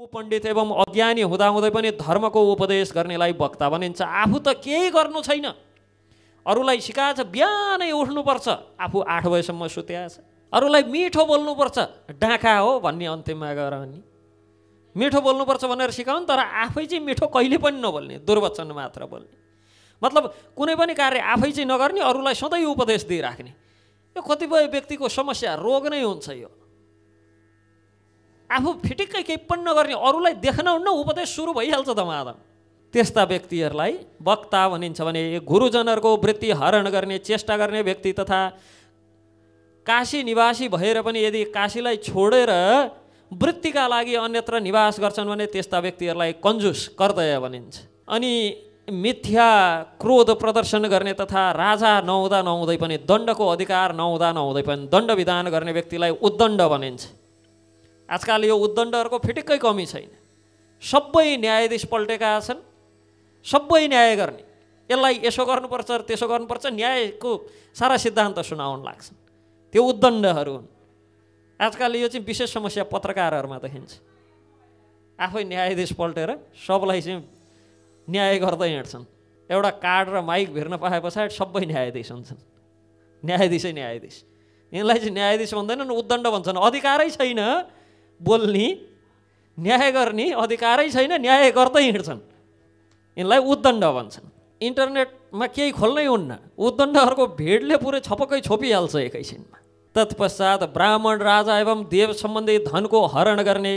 कुपण्डित एवं अज्ञानी हुँदाहुँदै पनि धर्मको उपदेश गर्नेलाई वक्ता भनिन्छ। आफू त केही गर्नु छैन, अरूलाई सिकाएछ बिहानै उठ्नुपर्छ, आफू 8 बजेसम्म सुत्याएछ। अरूलाई मिठो बोल्नुपर्छ, डाँखा हो भन्ने अन्तिममा गएर अनि मिठो बोल्नुपर्छ भनेर सिकाउन्, तर आफै चाहिँ मिठो कहिले पनि नबोल्ने, दुर्वचन मात्र बोल्ने। मतलब कुनै पनि कार्य आफै चाहिँ नगर्ने, अरूलाई सधैँ उपदेश दिइराख्ने। यो कतिपय व्यक्तिको समस्या, रोग नै हुन्छ यो। आफू फिटिक्कै केही पनि नगर्ने, अरूलाई देख्न हुन्न, उपदेश सुरु भइहाल्छ धमाधम। त्यस्ता व्यक्तिहरूलाई वक्ता भनिन्छ भने गुरुजनहरूको वृत्ति हरण गर्ने चेष्टा गर्ने व्यक्ति तथा काशी निवासी भएर पनि यदि काशीलाई छोडेर वृत्तिका लागि अन्यत्र निवास गर्छन् भने त्यस्ता व्यक्तिहरूलाई कन्जुस कर्दय भनिन्छ। अनि मिथ्या क्रोध प्रदर्शन गर्ने तथा राजा नहुँदा नहुँदै पनि, दण्डको अधिकार नहुँदा नहुँदै पनि दण्ड विधान गर्ने व्यक्तिलाई उद्दण्ड भनिन्छ। आजकल यो उद्दण्डहरूको फिटिक्कै कमी छैन, सबै न्यायाधीश पल्टेका छन्, सबै न्याय गर्ने, यसलाई यसो गर्नुपर्छ त्यसो गर्नुपर्छ, न्यायको सारा सिद्धान्त सुनाउन लाग्छन्। त्यो उद्दण्डहरू हुन्। आजकल यो चाहिँ विशेष समस्या पत्रकारहरूमा देखिन्छ। आफै न्यायाधीश पल्टेर सबलाई चाहिँ न्याय गर्दै हिँड्छन्। एउटा कार्ड र माइक भिर्न पाए पछाडि सबै न्यायाधीश हुन्छन्, न्यायाधीशै न्यायाधीश। यिनलाई चाहिँ न्यायाधीश भन्दैनन्, उद्दण्ड भन्छन्। अधिकारै छैन बोल्ने, न्याय गर्ने अधिकारै छैन, न्याय गर्दै हिँड्छन्, यिनलाई उद्दण्ड भन्छन्। इन्टरनेटमा केही खोल्नै हुन्न, उद्दण्डहरूको भिडले पुरै छपक्कै छोपिहाल्छ एकैछिनमा। तत्पश्चात ब्राह्मण राजा एवं देव सम्बन्धी धनको हरण गर्ने,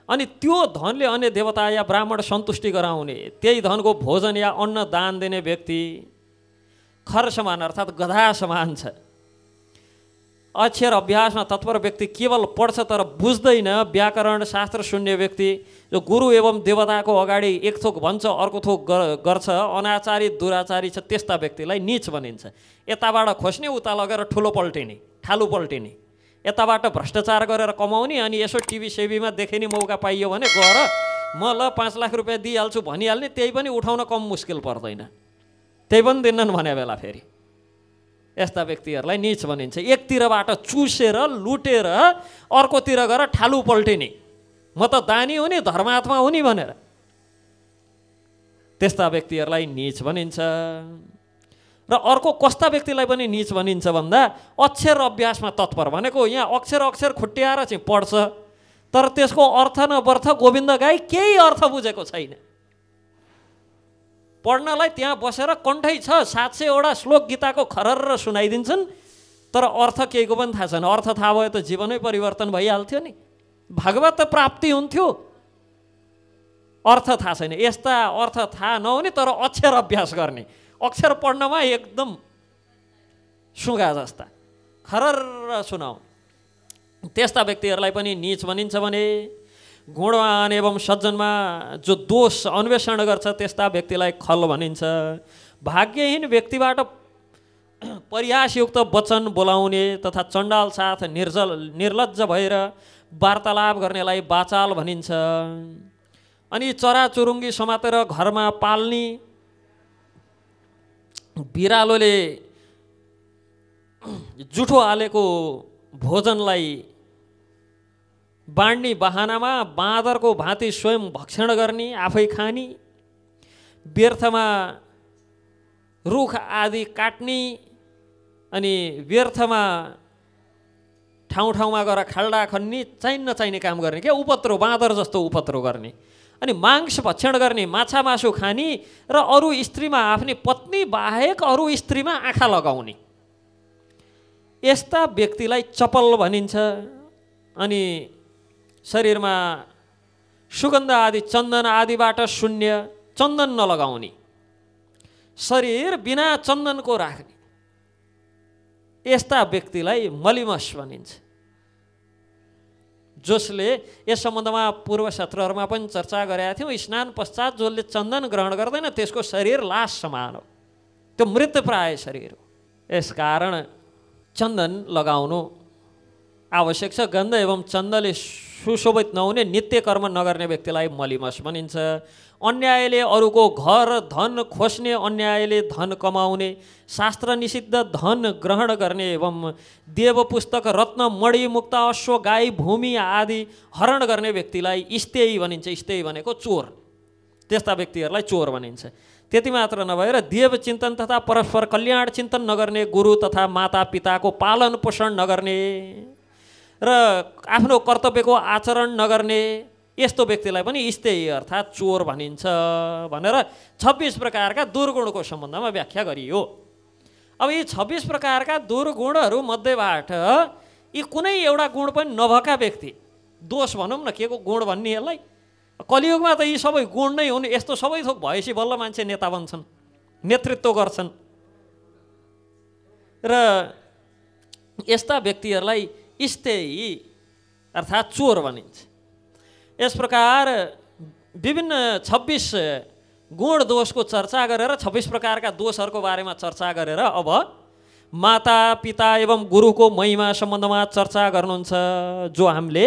अनि त्यो धनले अन्य देवता या ब्राह्मण सन्तुष्टि गराउने, त्यही धनको भोजन या अन्न दान दिने व्यक्ति खर समान अर्थात् गधा समान छ। अक्षर अभ्यासमा तत्पर व्यक्ति केवल पढ्छ तर बुझ्दैन, व्याकरण शास्त्र सुन्ने व्यक्ति जो गुरु एवं देवताको अगाडि एक थोक भन्छ अर्को थोक गर्छ, अनाचारी दुराचारी छ, त्यस्ता व्यक्तिलाई नीच भनिन्छ। यताबाट खोज्ने उता लगेर ठुलो पल्टिने, ठालु पल्टिने, यताबाट भ्रष्टाचार गरेर कमाउने, अनि यसो टिभी सेभीमा देखिने मौका पाइयो भने गएर म ल 5 लाख रुपियाँ दिइहाल्छु भनिहाल्ने, त्यही पनि उठाउन कम मुस्किल पर्दैन, त्यही पनि दिन्नन् भने बेला फेरि यस्ता व्यक्तिहरूलाई नीच भनिन्छ। एकतिरबाट चुसेर लुटेर अर्कोतिर गएर ठालु पल्टिने, म त दानी हुने धर्मात्मा हुने भनेर, त्यस्ता व्यक्तिहरूलाई नीच भनिन्छ। र अर्को कस्ता व्यक्तिलाई पनि नीच भनिन्छ भन्दा अक्षर अभ्यासमा तत्पर, भनेको यहाँ अक्षर अक्षर खुट्ट्याएर चाहिँ पढ्छ तर त्यसको अर्थ नबर्थ गोविन्द गाई केही अर्थ बुझेको छैन। पढ्नलाई त्यहाँ बसेर कण्ठै छ 700वटा श्लोक गीताको खरर सुनाइदिन्छन्, तर अर्थ केहीको पनि थाहा छैन। अर्थ थाहा भयो त जीवनै परिवर्तन भइहाल्थ्यो नि, भागवत प्राप्ति हुन्थ्यो। अर्थ थाहा छैन, यस्ता अर्थ थाहा नहुने तर अक्षर अभ्यास गर्ने, अक्षर पढ्नमा एकदम सुगा जस्ता खरर सुनाउ, त्यस्ता व्यक्तिहरूलाई पनि नीच भनिन्छ। भने गुणवान एवं सज्जनमा जो दोष अन्वेषण गर्छ त्यस्ता व्यक्तिलाई खल भनिन्छ। भाग्यहीन व्यक्तिबाट परिहासयुक्त वचन बोलाउने तथा चण्डाल साथ निर्लज्ज भएर वार्तालाप गर्नेलाई बाचाल भनिन्छ। अनि चराचुरुङ्गी समातेर घरमा पाल्ने, बिरालोले जुठो हालेको भोजनलाई बाँड्ने बहानामा बाँदरको भाँति स्वयं भक्षण गर्ने, आफै खाने, व्यर्थमा रुख आदि काट्ने, अनि व्यर्थमा ठाउँ ठाउँमा गएर खाल्डा खन्ने, चाहिने काम गर्ने, क्या उपद्रो बाँदर जस्तो उपद्रो गर्ने, अनि मांस भक्षण गर्ने, माछा मासु खाने र अरू स्त्रीमा आफ्नै पत्नी बाहेक अरू स्त्रीमा आँखा लगाउने, यस्ता व्यक्तिलाई चपल भनिन्छ। अनि शरीरमा सुगन्ध आदि चन्दन आदिबाट शून्य, चन्दन नलगाउने, शरीर बिना चन्दनको राख्ने, यस्ता व्यक्तिलाई मलिमस भनिन्छ। जसले यस सम्बन्धमा पूर्व सत्रहरूमा पनि चर्चा गरेका थियौँ, स्नान पश्चात जसले चन्दन ग्रहण गर्दैन त्यसको शरीर लास समान हो, त्यो मृतप्राय शरीर हो। यसकारण चन्दन लगाउनु आवश्यक छ। गन्ध एवं चन्दले सुशोभित नहुने नित्य कर्म नगर्ने व्यक्तिलाई मलिमस भनिन्छ। अन्यायले अरूको घर धन खोज्ने, अन्यायले धन कमाउने, शास्त्र निषिद्ध धन ग्रहण गर्ने एवं देव पुस्तक रत्न मणि मुक्त अश्व गाई भूमि आदि हरण गर्ने व्यक्तिलाई स्तेयी भनिन्छ। स्तेयी भनेको चोर, त्यस्ता व्यक्तिहरूलाई चोर भनिन्छ। त्यति मात्र नभएर देव चिन्तन तथा परस्पर कल्याण चिन्तन नगर्ने, गुरु तथा माता पिताको पालन पोषण नगर्ने र आफ्नो कर्तव्यको आचरण नगर्ने, यस्तो व्यक्तिलाई पनि स्तेयी अर्थात् चोर भनिन्छ भनेर 26 प्रकारका दुर्गुणको सम्बन्धमा व्याख्या गरियो। अब यी 26 प्रकारका दुर्गुणहरू मध्येबाट यी कुनै एउटा गुण पनि नभएका व्यक्ति, दोष भनौँ न, के को गुण भन्ने यसलाई, कलियुगमा त यी सबै गुण नै हुन्। यस्तो सबै थोक भएपछि बल्ल मान्छे नेता बन्छन्, नेतृत्व गर्छन् र यस्ता व्यक्तिहरूलाई स्तेयी अर्थात् चोर भनिन्छ। यस प्रकार विभिन्न 26 गुण दोषको चर्चा गरेर 26 प्रकारका दोषहरूको बारेमा चर्चा गरेर अब माता पिता एवं गुरुको महिमा सम्बन्धमा चर्चा गर्नुहुन्छ। जो हामीले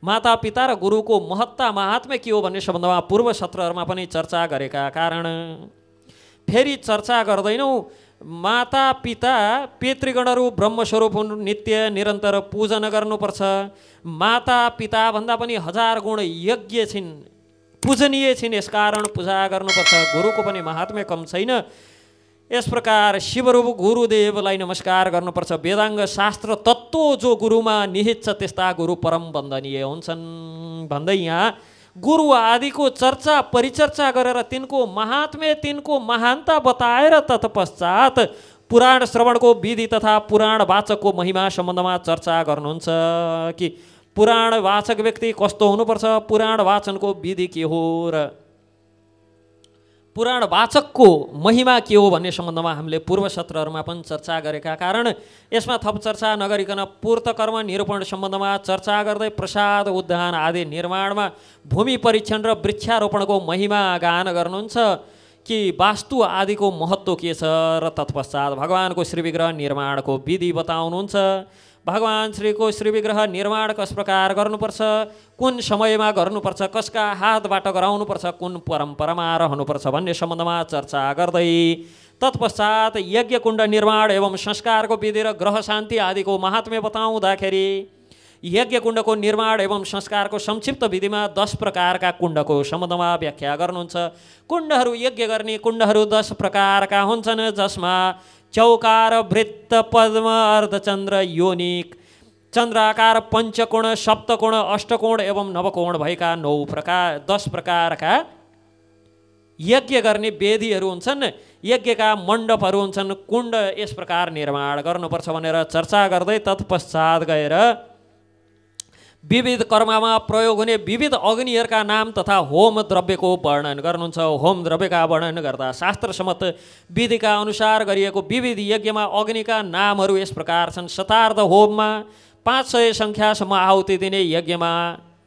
माता पिता र गुरुको महत्ता महात्म्य के हो भन्ने सम्बन्धमा पूर्व सत्रहरूमा पनि चर्चा गरेका कारण फेरि चर्चा गर्दैनौँ। माता पिता पितृगणहरू ब्रह्मस्वरूप हुन्, नित्य निरन्तर पूजन गर्नुपर्छ। माता पिता भन्दा पनि 1000 गुण यज्ञ छिन्, पूजनीय छिन्, यसकारण पूजा गर्नुपर्छ। गुरुको पनि महात्म्य कम छैन। यस प्रकार शिवरूप गुरुदेवलाई नमस्कार गर्नुपर्छ। वेदाङ्ग शास्त्र तत्त्व जो गुरुमा निहित छ त्यस्ता गुरु परम वन्दनीय हुन्छन् भन्दै यहाँ गुरु आदिको चर्चा परिचर्चा गरेर तिनको महात्म्य, तिनको महानता बताएर तत्पश्चात पुराण श्रवणको विधि तथा पुराण वाचकको महिमा सम्बन्धमा चर्चा गर्नुहुन्छ कि पुराण वाचक व्यक्ति कस्तो हुनुपर्छ, पुराण वाचनको विधि के हो र पुराण वाचकको महिमा के हो भन्ने सम्बन्धमा हामीले पूर्व सत्रहरूमा पनि चर्चा गरेका कारण यसमा थप चर्चा नगरिकन पूर्त कर्म निरूपण सम्बन्धमा चर्चा गर्दै प्रसाद उद्यान आदि निर्माणमा भूमि परीक्षण र वृक्षारोपणको महिमा गान गर्नुहुन्छ कि वास्तु आदिको महत्त्व के छ र तत्पश्चात भगवानको श्रीविग्रह निर्माणको विधि बताउनुहुन्छ। भगवान श्रीको श्रीविग्रह निर्माण कस प्रकार गर्नुपर्छ, कुन समयमा गर्नुपर्छ, कसका हातबाट गराउनुपर्छ, कुन परम्परामा रहनुपर्छ भन्ने सम्बन्धमा चर्चा गर्दै तत्पश्चात यज्ञ कुण्ड निर्माण एवं संस्कारको विधि र ग्रह शान्ति आदिको महात्म्य बताउँदाखेरि यज्ञ कुण्डको निर्माण एवं संस्कारको संक्षिप्त विधिमा 10 प्रकारका कुण्डको सम्बन्धमा व्याख्या गर्नुहुन्छ। कुण्डहरू यज्ञ गर्ने कुण्डहरू 10 प्रकारका हुन्छन्, जसमा चौकार, वृत्त, पद्म, अर्धचन्द्र, योनिक, चन्द्राकार, पञ्चकोण, सप्तकोण, अष्टकोण एवं नवकोण भएका 10 प्रकारका यज्ञ गर्ने वेदीहरू हुन्छन्। यज्ञका मण्डपहरू हुन्छन्। कुण्ड यस प्रकार निर्माण गर्नुपर्छ भनेर चर्चा गर्दै तत्पश्चात गएर विविध कर्ममा प्रयोग हुने विविध अग्निहरूका नाम तथा होम द्रव्यको वर्णन गर्नुहुन्छ। होम द्रव्यका वर्णन गर्दा शास्त्रसम्मत विधिका अनुसार गरिएको विविध यज्ञमा अग्निका नामहरू यस प्रकार छन्। शतार्थ होममा 500 सङ्ख्यासम्म आहुति दिने यज्ञमा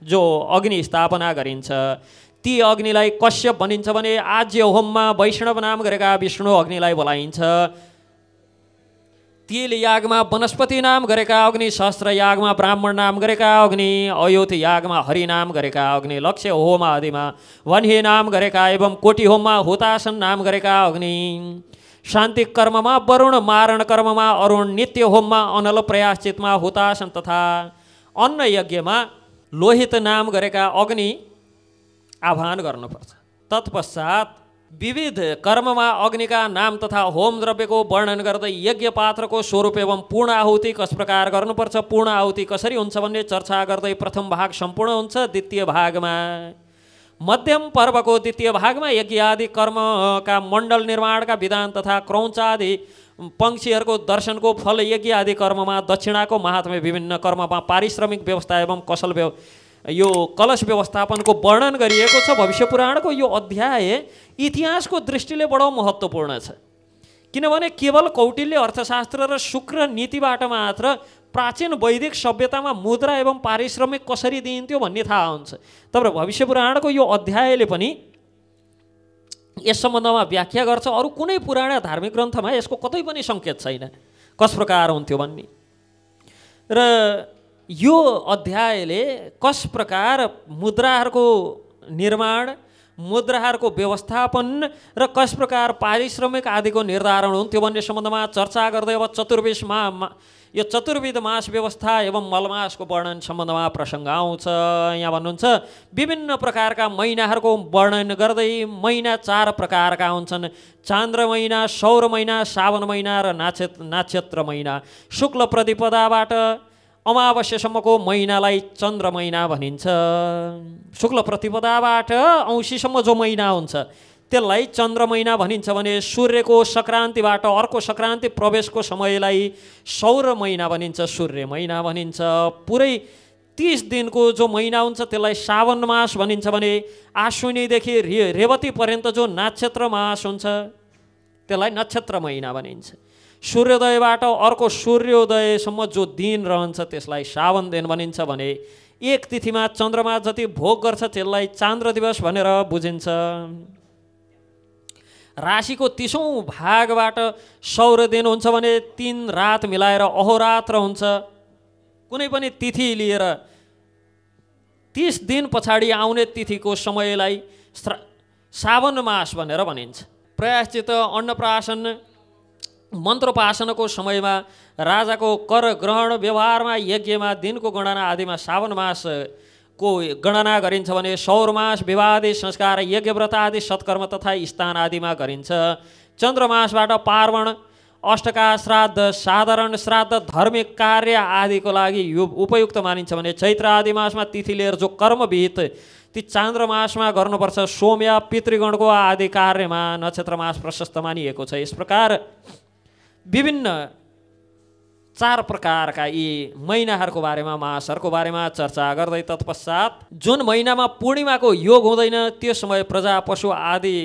जो अग्नि स्थापना गरिन्छ ती अग्निलाई कश्यप भनिन्छ भने आज्य होममा वैष्णव नाम गरेका विष्णु अग्निलाई बोलाइन्छ। तिल यागमा वनस्पति नाम गरेका अग्नि, सहस्त्र यागमा ब्राह्मण नाम गरेका अग्नि, अयोथ यागमा हरि नाम गरेका अग्नि, लक्ष्य होम आदिमा वन्ही नाम गरेका एवं कोटि होममा हुतासन नाम गरेका अग्नि, शान्ति कर्ममा वरुण, मारण कर्ममा अरुण, नित्य होममा अनल, प्रयाश्चितमा हुतासन तथा अन्न यज्ञमा लोहित नाम गरेका अग्नि आह्वान गर्नुपर्छ। तत्पश्चात विविध कर्ममा अग्निका नाम तथा होम द्रव्यको वर्णन गर्दै यज्ञ पात्रको स्वरूप एवं पूर्ण आहुति कस प्रकार गर्नुपर्छ, पूर्ण आहुति कसरी हुन्छ भन्ने चर्चा गर्दै प्रथम भाग सम्पूर्ण हुन्छ। द्वितीय भागमा मध्यम पर्वको द्वितीय भागमा यज्ञ आदि कर्मका मण्डल निर्माणका विधान तथा क्रौच आदि पंक्षीहरूको दर्शनको फल, यज्ञ आदि कर्ममा दक्षिणाको महात्म्य, विभिन्न कर्ममा पारिश्रमिक व्यवस्था एवं यो कलश व्यवस्थापनको वर्णन गरिएको छ। भविष्य पुराणको यो अध्याय इतिहासको दृष्टिले बडो महत्त्वपूर्ण छ, किनभने केवल कौटिल्य अर्थशास्त्र र शुक्र नीतिबाट मात्र प्राचीन वैदिक सभ्यतामा मुद्रा एवं पारिश्रमिक कसरी दिइन्थ्यो भन्ने थाहा हुन्छ। तर भविष्य पुराणको यो अध्यायले पनि यस सम्बन्धमा व्याख्या गर्छ। अरू कुनै पुराण धार्मिक ग्रन्थमा यसको कतै पनि सङ्केत छैन कस प्रकार हुन्थ्यो भन्ने। र यो अध्यायले कस प्रकार मुद्राहरूको निर्माण, मुद्राहरूको व्यवस्थापन र कस प्रकार पारिश्रमिक आदिको निर्धारण हुन्थ्यो भन्ने सम्बन्धमा चर्चा गर्दै अब यो चतुर्विध मास व्यवस्था एवं मलमासको वर्णन सम्बन्धमा प्रसङ्ग आउँछ। यहाँ भन्नुहुन्छ विभिन्न प्रकारका महिनाहरूको वर्णन गर्दै महिना 4 प्रकारका हुन्छन्। चान्द्र महिना, सौर महिना, सावन महिना र नाक्षत्र महिना। शुक्ल प्रतिपदाबाट अमावस्यासम्मको महिनालाई चन्द्र महिना भनिन्छ। शुक्ल प्रतिपदाबाट औँसीसम्म जो महिना हुन्छ त्यसलाई चन्द्र महिना भनिन्छ भने सूर्यको सङ्क्रान्तिबाट अर्को सङ्क्रान्ति प्रवेशको समयलाई सौर महिना भनिन्छ, सूर्य महिना भनिन्छ। पुरै 30 दिनको जो महिना हुन्छ त्यसलाई सावन मास भनिन्छ भने आश्विनीदेखि रेवती पर्यन्त जो नक्षत्र मास हुन्छ त्यसलाई नक्षत्र महिना भनिन्छ। सूर्योदयबाट अर्को सूर्योदयसम्म जो दिन रहन्छ त्यसलाई सावन दिन भनिन्छ भने एक तिथिमा चन्द्रमा जति भोग गर्छ त्यसलाई चान्द्र दिवस भनेर बुझिन्छ। राशिको 30औं भागबाट सौर दिन हुन्छ भने 3 रात मिलाएर अहोरात्र हुन्छ। कुनै पनि तिथि लिएर 30 दिन पछाडि आउने तिथिको समयलाई सावन मास भनेर भनिन्छ। प्रायश्चित, अन्नप्राशन, मन्त्रोपासनको समयमा, राजाको कर ग्रहण व्यवहारमा, यज्ञमा, दिनको गणना आदिमा सावन मासको गणना गरिन्छ भने सौर मास विवाह संस्कार, यज्ञ व्रत आदि सत्कर्म तथा स्थान आदिमा गरिन्छ। चन्द्रमासबाट पार्वण, अष्टका श्राद्ध, साधारण श्राद्ध, धार्मिक कार्य आदिको लागि यो उपयुक्त मानिन्छ भने चैत्र आदि मासमा तिथि लिएर जो कर्मविहित ती चान्द्रमासमा गर्नुपर्छ। सोम्य, पितृगणको आदि कार्यमा नक्षत्र मास प्रशस्त मानिएको छ। यस प्रकार विभिन्न 4 प्रकारका यी महिनाहरूको बारेमा, मासहरूको बारेमा चर्चा गर्दै तत्पश्चात जुन महिनामा पूर्णिमाको योग हुँदैन त्यो समय प्रजा, पशु आदि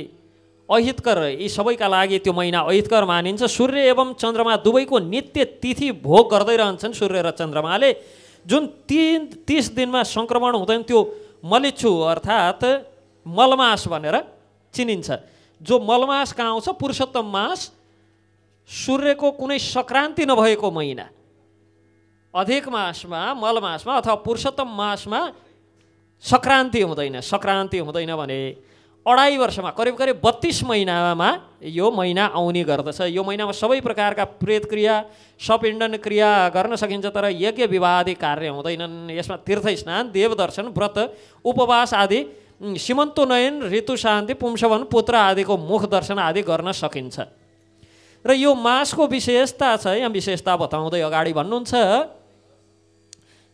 अहितकर, यी सबैका लागि त्यो महिना अहितकर मानिन्छ। सूर्य एवं चन्द्रमा दुवैको नित्य तिथि भोग गर्दै रहन्छन्। सूर्य र चन्द्रमाले जुन 30 दिनमा सङ्क्रमण हुँदैन त्यो मलिच्छु अर्थात् मलमास भनेर चिनिन्छ। जो मलमास कहाँ आउँछ? पुरुषोत्तम मास, सूर्यको कुनै सङ्क्रान्ति नभएको महिना। अधिक मासमा, मलमासमा अथवा पुरुषोत्तम मासमा सङ्क्रान्ति हुँदैन। सङ्क्रान्ति हुँदैन भने 2.5 वर्षमा करिब 32 महिनामा यो महिना आउने गर्दछ। यो महिनामा सबै प्रकारका प्रेत क्रिया, सपिण्डन क्रिया गर्न सकिन्छ तर यज्ञ विवाह आदि कार्य हुँदैनन्। यसमा तीर्थ स्नान, देवदर्शन, व्रत, उपवास आदि, सीमन्तोन्नयन, ऋतु शान्ति, पुंसवन, पुत्र आदिको मुख दर्शन आदि गर्न सकिन्छ। र यो मासको विशेषता छ, यहाँ विशेषता बताउँदै अगाडि भन्नुहुन्छ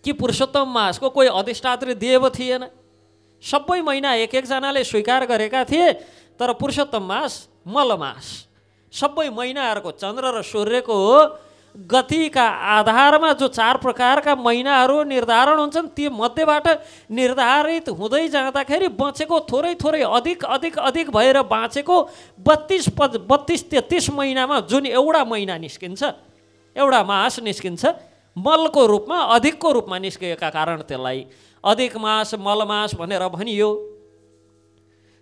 कि पुरुषोत्तम मासको कोही अधिष्ठात्री देव थिएन। सबै महिना एक जनाले स्वीकार गरेका थिए तर पुरुषोत्तम मास, मलमास सबै महिनाहरूको चन्द्र र सूर्यको गतिका आधारमा जो 4 प्रकारका महिनाहरू निर्धारण हुन्छन् ती मध्येबाट निर्धारित हुँदै जाँदाखेरि बचेको थोरै अधिक भएर बाँचेको 32-33 महिनामा जुन एउटा महिना निस्किन्छ, एउटा मास निस्किन्छ, मलको रूपमा, अधिकको रूपमा निस्किएका कारण त्यसलाई अधिक मास, मलमास भनेर भनियो।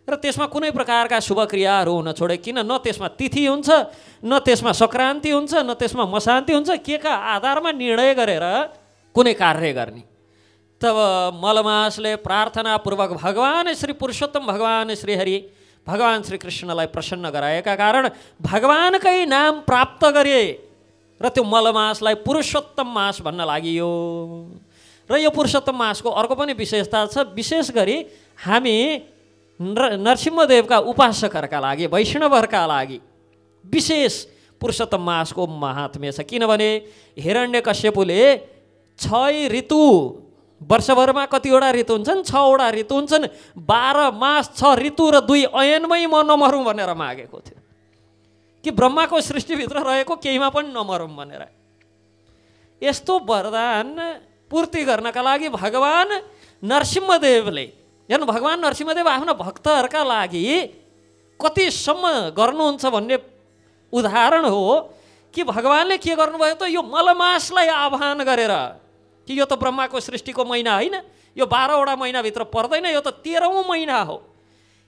र त्यसमा कुनै प्रकारका शुभ क्रियाहरू हुन छोडे। किन? न त्यसमा तिथि हुन्छ, न त्यसमा सङ्क्रान्ति हुन्छ, न त्यसमा मशान्ति हुन्छ। के का आधारमा निर्णय गरेर कुनै कार्य गर्ने? तब मलमासले प्रार्थनापूर्वक भगवान श्री पुरुषोत्तम भगवान श्री हरि, भगवान श्री कृष्णलाई प्रसन्न गराएका कारण भगवानकै नाम प्राप्त गरे र त्यो मलमासलाई पुरुषोत्तम मास भन्न लागियो। र यो पुरुषोत्तम मासको अर्को पनि विशेषता छ। विशेष गरी हामी नरसिंहदेवका उपासकहरूका लागि, वैष्णवहरूका लागि विशेष पुरुषोत्तम मासको महात्म्य छ। किनभने हिरण्यकश्यपुले 6 ऋतु, वर्षभरमा कतिवटा ऋतु हुन्छन्? 6वटा ऋतु हुन्छन्। 12 मास 6 ऋतु र 2 अयनमै म नमरौँ भनेर मागेको थियो कि ब्रह्माको सृष्टिभित्र रहेको केहीमा पनि नमरौँ भनेर। यस्तो वरदान पूर्ति गर्नका लागि भगवान नरसिंहदेवले, हेर्नु भगवान नरसिंहदेव आफ्ना भक्तहरूका लागि कतिसम्म गर्नुहुन्छ भन्ने उदाहरण हो कि भगवानले के गर्नुभयो त यो मलमासलाई आह्वान गरेर कि यो त ब्रह्माको सृष्टिको महिना होइन, यो 12वटा महिनाभित्र पर्दैन, यो त 13औं महिना हो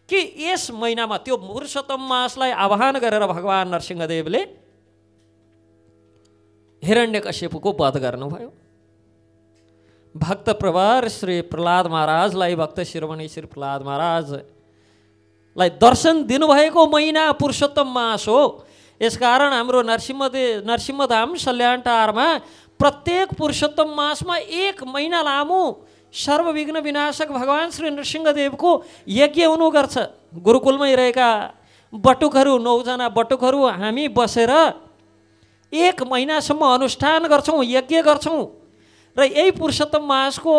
कि यस महिनामा त्यो पुरुषोत्तम मासलाई आह्वान गरेर भगवान नरसिंहदेवले हिरण्यकश्यपुको वध गर्नुभयो। भक्त प्रवर श्री प्रहलाद महाराजलाई, भक्त शिरोमणि श्री प्रहलाद महाराज लाई दर्शन दिनुभएको महिना पुरुषोत्तम मास हो। यसकारण हाम्रो नरसिंहधाम सल्यानटारमा प्रत्येक पुरुषोत्तम मासमा 1 महिना लामो सर्वविघ्न विनाशक भगवान् श्री नृसिंहदेवको यज्ञ हुनु गर्छ। गुरुकुलमै रहेका बटुकहरू 9 जना बटुकहरू हामी बसेर 1 महिनासम्म अनुष्ठान गर्छौँ, यज्ञ गर्छौँ। र यही पुरुषोत्तम मासको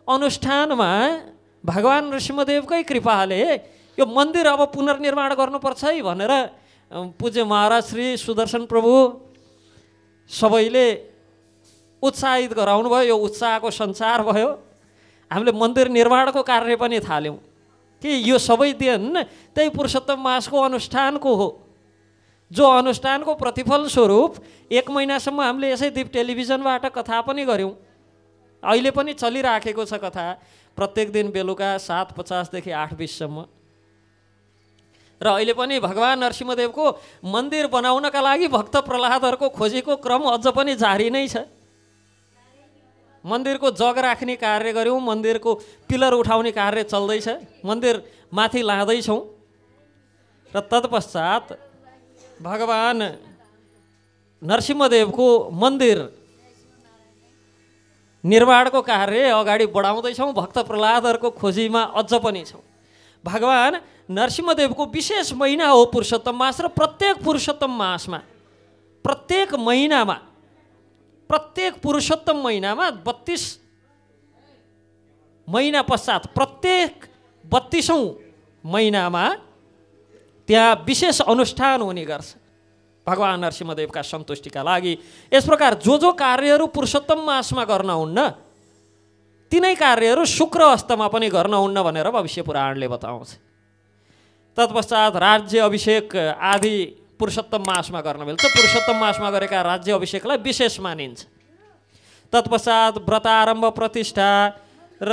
अनुष्ठानमा भगवान् नृसिंहदेवकै कृपाले यो मन्दिर अब पुनर्निर्माण गर्नुपर्छ है भनेर पूज्य महाराज श्री सुदर्शन प्रभु सबैले उत्साहित गराउनु भयो। यो उत्साहको सञ्चार भयो। हामीले मन्दिर निर्माणको कार्य पनि थाल्यौँ कि यो सबै दिन त्यही पुरुषोत्तम मासको अनुष्ठानको हो, जो अनुष्ठानको प्रतिफल स्वरूप 1 महिनासम्म हामीले यसै दिप टेलिभिजनबाट कथा पनि गऱ्यौँ। अहिले पनि चलिराखेको छ कथा, प्रत्येक दिन बेलुका 7:50 देखि 8:20 सम्म। र अहिले पनि भगवान् नरसिंहदेवको मन्दिर बनाउनका लागि भक्त प्रहलादहरूको खोजीको क्रम अझ पनि जारी नै छ। मन्दिरको जग राख्ने कार्य गऱ्यौँ, मन्दिरको पिलर उठाउने कार्य चल्दैछ, मन्दिर माथि लाँदैछौँ। र तत्पश्चात भगवान् नरसिंहदेवको मन्दिर निर्माणको कार्य अगाडि बढाउँदैछौँ। भक्त प्रहलादहरूको खोजीमा अझ पनि छौँ। भगवान् नरसिंहदेवको विशेष महिना हो पुरुषोत्तम मास। र प्रत्येक पुरुषोत्तम मासमा, प्रत्येक महिनामा, प्रत्येक पुरुषोत्तम महिनामा 32 महिना पश्चात प्रत्येक 32औं महिनामा त्यहाँ विशेष अनुष्ठान हुने गर्छ भगवान् नरसिंहदेवका सन्तुष्टिका लागि। यस प्रकार जो कार्यहरू पुरुषोत्तम मासमा गर्न हुन्न तिनै कार्यहरू शुक्र अस्तमा पनि गर्न हुन्न भनेर भविष्य पुराणले बताउँछ। तत्पश्चात राज्य अभिषेक आदि पुरुषोत्तम मासमा गर्न मिल्छ। पुरुषोत्तम मासमा गरेका राज्य अभिषेकलाई विशेष मानिन्छ। तत्पश्चात व्रतारम्भ, प्रतिष्ठा र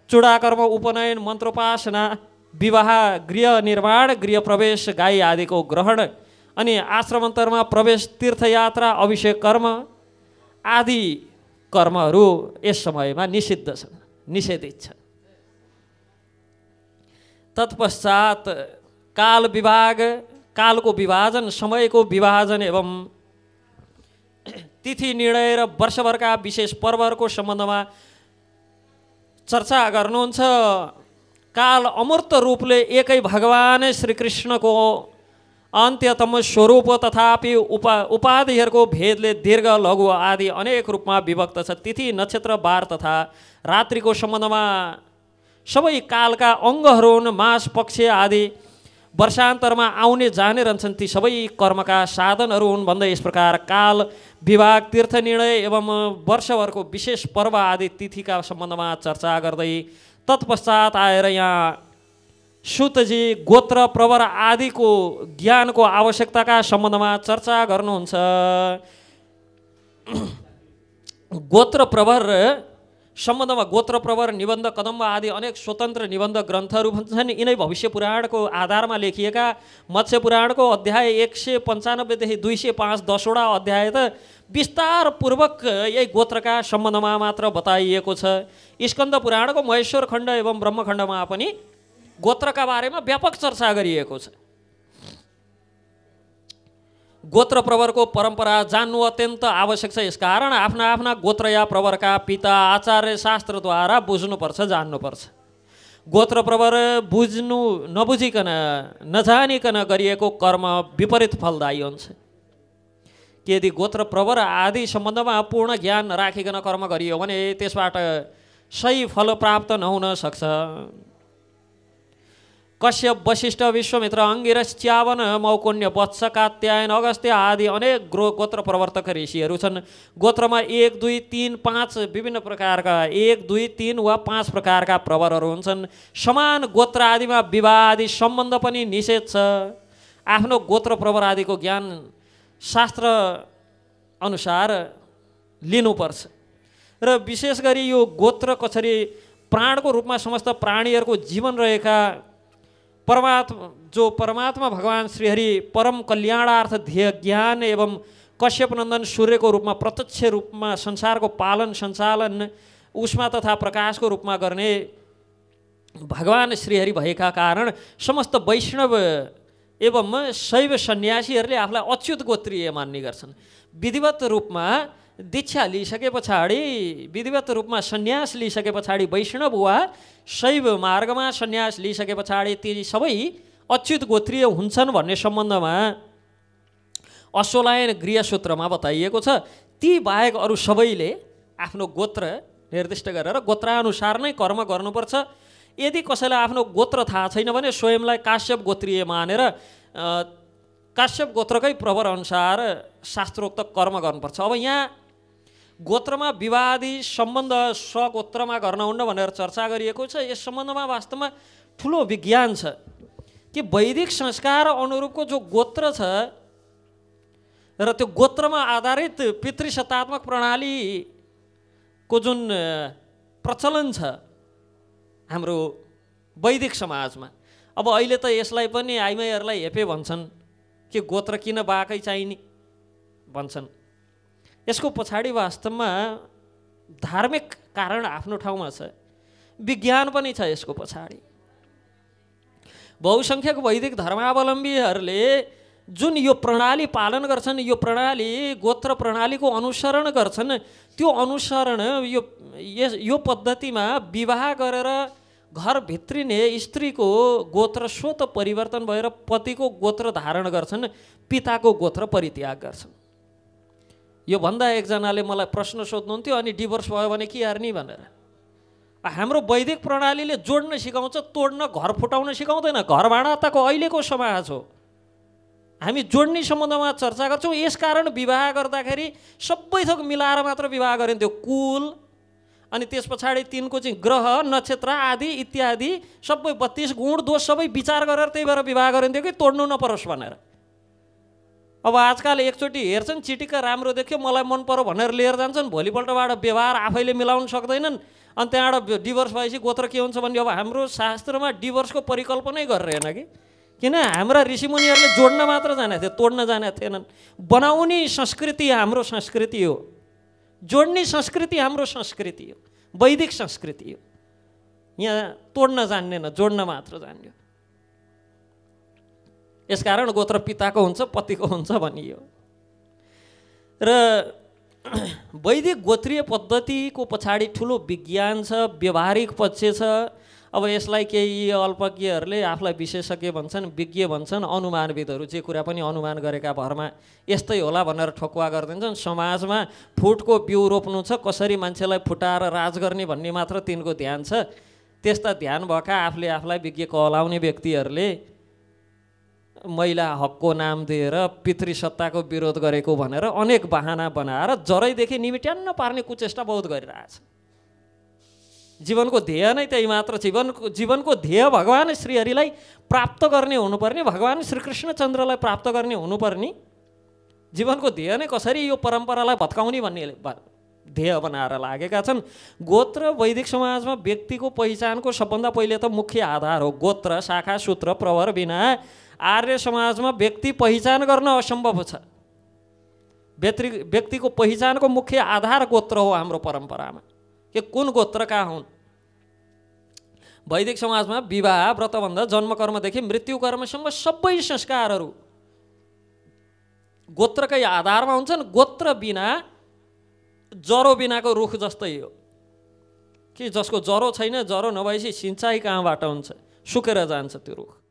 चूडाकर्म, उपनयन, मन्त्रोपासना, विवाह, गृह निर्माण, गृह प्रवेश, गाई आदिको ग्रहण, अनि आश्रमन्तरमा प्रवेश, तीर्थयात्रा, अभिषेक कर्म आदि कर्महरू यस समयमा निषिद्ध छन्, निषेधित छन्। तत्पश्चात काल विभाग, कालको विभाजन, समयको विभाजन एवं तिथि निर्णय र वर्षभरका विशेष पर्वहरूको सम्बन्धमा चर्चा गर्नुहुन्छ। काल अमूर्त रूपले एकै भगवान श्रीकृष्णको अन्त्यतम स्वरूप तथापि उपाधिहरूको भेदले दीर्घ, लघु आदि अनेक रूपमा विभक्त छ। तिथि, नक्षत्र, बार तथा रात्रिको सम्बन्धमा सबै कालका अङ्गहरू हुन्। मास, पक्ष आदि वर्षान्तरमा आउने जाने रहन्छन्, ती सबै कर्मका साधनहरू हुन् भन्दै यस प्रकार काल विभाग, तीर्थ निर्णय एवं वर्षभरको विशेष पर्व आदि तिथिका सम्बन्धमा चर्चा गर्दै तत्पश्चात आएर यहाँ सुतजी गोत्र प्रवर आदिको ज्ञानको आवश्यकताका सम्बन्धमा चर्चा गर्नुहुन्छ। गोत्र प्रवर सम्बन्धमा गोत्र प्रवर, निबन्ध, कदम्ब आदि अनेक स्वतन्त्र निबन्ध ग्रन्थहरू छन्। यिनै भविष्य पुराणको आधारमा लेखिएका। मत्स्य पुराणको अध्याय 195 देखि 205 10वटा अध्याय त विस्तारपूर्वक यही गोत्रका सम्बन्धमा मात्र बताइएको छ। स्कन्द पुराणको महेश्वर खण्ड एवं ब्रह्मखण्डमा पनि गोत्रका बारेमा व्यापक चर्चा गरिएको छ। गोत्र प्रवरको परम्परा जान्नु अत्यन्त आवश्यक छ। यसकारण आफ्ना आफ्ना गोत्र या प्रवरका पिता आचार्य शास्त्रद्वारा बुझ्नुपर्छ, जान्नुपर्छ। गोत्र प्रवर बुझ्नु नबुझिकन, नजानिकन गरिएको कर्म विपरीत फलदायी हुन्छ। यदि गोत्र प्रवर आदि सम्बन्धमा पूर्ण ज्ञान नराखिकन कर्म गरियो भने त्यसबाट सही फल प्राप्त नहुन सक्छ। कश्यप, वशिष्ठ, विश्वामित्र, अंगिरस, च्यावन, मौकुन्य, वत्स, कात्यायन, अगस्त्य आदि अनेक गोत्र प्रवर्तक ऋषिहरू छन्। गोत्रमा 1, 2, 3, 5 विभिन्न प्रकारका 1, 2, 3 वा 5 प्रकारका प्रवरहरू हुन्छन्। समान गोत्र आदिमा विवाह आदि सम्बन्ध पनि निषेध छ। आफ्नो गोत्र प्रवर आदिको ज्ञान शास्त्र अनुसार लिनुपर्छ। र विशेष गरी यो गोत्र कसरी प्राणको रूपमा समस्त प्राणीहरूको जीवन रहेका परमात्मा भगवान श्रीहरि परम कल्याणार्थ ध्येय ज्ञान एवं कश्यप नन्दन सूर्यको रूपमा प्रत्यक्ष रूपमा संसारको पालन सञ्चालन उष्मा तथा प्रकाशको रूपमा गर्ने भगवान श्रीहरि भएका कारण समस्त वैष्णव एवं शैव सन्यासीहरूले आफूलाई अच्युत गोत्रीय मान्ने गर्छन्। विधिवत रूपमा दीक्षा लिइसके पछाडि, विधिवत रूपमा सन्यास लिइसके पछाडि, वैष्णव वा शैव मार्गमा सन्यास लिइसके पछाडि ती सबै अच्युत गोत्रीय हुन्छन् भन्ने सम्बन्धमा अश्वलायन गृहसूत्रमा बताइएको छ। ती बाहेक अरू सबैले आफ्नो गोत्र निर्दिष्ट गरेर गोत्रानुसार नै कर्म गर्नुपर्छ। यदि कसैलाई आफ्नो गोत्र थाहा छैन भने स्वयंलाई काश्यप गोत्रीय मानेर काश्यप गोत्रकै प्रवर अनुसार शास्त्रोक्त कर्म गर्नुपर्छ। अब यहाँ गोत्रमा विवादी सम्बन्ध स्वगोत्रमा गर्न हुन्न भनेर चर्चा गरिएको छ। यस सम्बन्धमा वास्तवमा ठुलो विज्ञान छ कि वैदिक संस्कार अनुरूपको जो गोत्र छ र त्यो गोत्रमा आधारित पितृसत्तात्मक प्रणालीको जुन प्रचलन छ हाम्रो वैदिक समाजमा, अब अहिले त यसलाई पनि आइमाईहरूलाई हेपे भन्छन् कि गोत्र किन बाकै चाहिने भन्छन्। यसको पछाडि वास्तवमा धार्मिक कारण आफ्नो ठाउँमा छ, विज्ञान पनि छ यसको पछाडि। बहुसङ्ख्यक वैदिक धर्मावलम्बीहरूले जुन यो प्रणाली पालन गर्छन्, यो प्रणाली गोत्र प्रणालीको अनुसरण गर्छन्, त्यो अनुसरण यो पद्धतिमा विवाह गरेर घर भित्रिने स्त्रीको गोत्र स्वतः परिवर्तन भएर पतिको गोत्र धारण गर्छन्, पिताको गोत्र परित्याग गर्छन्। यो भन्दा एकजनाले मलाई प्रश्न सोध्नुहुन्थ्यो, अनि डिभोर्स भयो भने के गर्ने भनेर। हाम्रो वैदिक प्रणालीले जोड्न सिकाउँछ, तोड्न घर फुटाउन सिकाउँदैन। घर भाँडा तको अहिलेको समाज हो, हामी जोड्ने सम्बन्धमा चर्चा गर्छौँ। यसकारण विवाह गर्दाखेरि सबै थोक मिलाएर मात्र विवाह गरिन्थ्यो। कुल अनि त्यस पछाडि तिनको चाहिँ ग्रह नक्षत्र आदि इत्यादि सबै 32 गुण दोष सबै विचार गरेर त्यही भएर विवाह गरिन्थ्यो कि तोड्नु नपरोस् भनेर। अब आजकल एकचोटि हेर्छन्, चिटिक्क राम्रो देख्यो, मलाई मन पर्यो भनेर लिएर जान्छन्, भोलिपल्टबाट व्यवहार आफैले मिलाउन सक्दैनन्, अनि त्यहाँबाट डिभोर्स भएपछि गोत्र के हुन्छ भन्ने। अब हाम्रो शास्त्रमा डिभोर्सको परिकल्पनै गरेर होइन कि, किन हाम्रा ऋषिमुनिहरूले जोड्न मात्र जानेको थियो, तोड्न जानेका थिएनन्। बनाउने संस्कृति हाम्रो संस्कृति हो, जोड्ने संस्कृति हाम्रो संस्कृति हो, वैदिक संस्कृति हो। यहाँ तोड्न जान्दैन, जोड्न मात्र जान्यो। यसकारण गोत्र पिताको हुन्छ, पतिको हुन्छ भनियो। र वैदिक गोत्रीय पद्धतिको पछाडि ठुलो विज्ञान छ, व्यवहारिक पक्ष छ। अब यसलाई केही अल्पज्ञहरूले आफूलाई विशेषज्ञ भन्छन्, विज्ञ भन्छन्, अनुमानविदहरू जे कुरा पनि अनुमान गरेका भरमा यस्तै होला भनेर ठोकुवा गरिदिन्छन्। समाजमा फुटको बिउ रोप्नु छ, कसरी मान्छेलाई फुटाएर राज गर्ने भन्ने मात्र तिनको ध्यान छ। त्यस्ता ध्यान भएका आफूले आफूलाई विज्ञ कहलाउने व्यक्तिहरूले महिला हकको नाम दिएर पितृसत्ताको विरोध गरेको भनेर अनेक बहाना बनाएर जरैदेखि निमिट्यान्न पार्ने कुचेष्टा बहुत गरिरहेछ। जीवनको ध्येय नै त्यही मात्र। जीवनको ध्येय भगवान श्रीहरिलाई प्राप्त गर्ने हुनुपर्ने, भगवान श्रीकृष्णचन्द्रलाई प्राप्त गर्ने हुनुपर्ने। जीवनको ध्येय नै कसरी यो परम्परालाई भत्काउने भन्ने ध्येय बनाएर लागेका छन्। गोत्र वैदिक समाजमा व्यक्तिको पहिचानको सबभन्दा पहिले त मुख्य आधार हो। गोत्र, शाखा, सूत्र, प्रवर बिना आर्य समाजमा व्यक्ति पहिचान गर्न असम्भव छ। व्यक्तिको पहिचानको मुख्य आधार गोत्र हो हाम्रो परम्परामा, कि कुन गोत्रका हुन्। वैदिक समाजमा विवाह, व्रतबन्ध, जन्मकर्मदेखि मृत्युकर्मसम्म सबै संस्कारहरू गोत्रकै आधारमा हुन्छन्। गोत्र बिना जरो बिनाको रुख जस्तै हो कि जसको जरो छैन, जरो नभएपछि सिँचाइ कहाँबाट हुन्छ, सुकेर जान्छ त्यो रुख।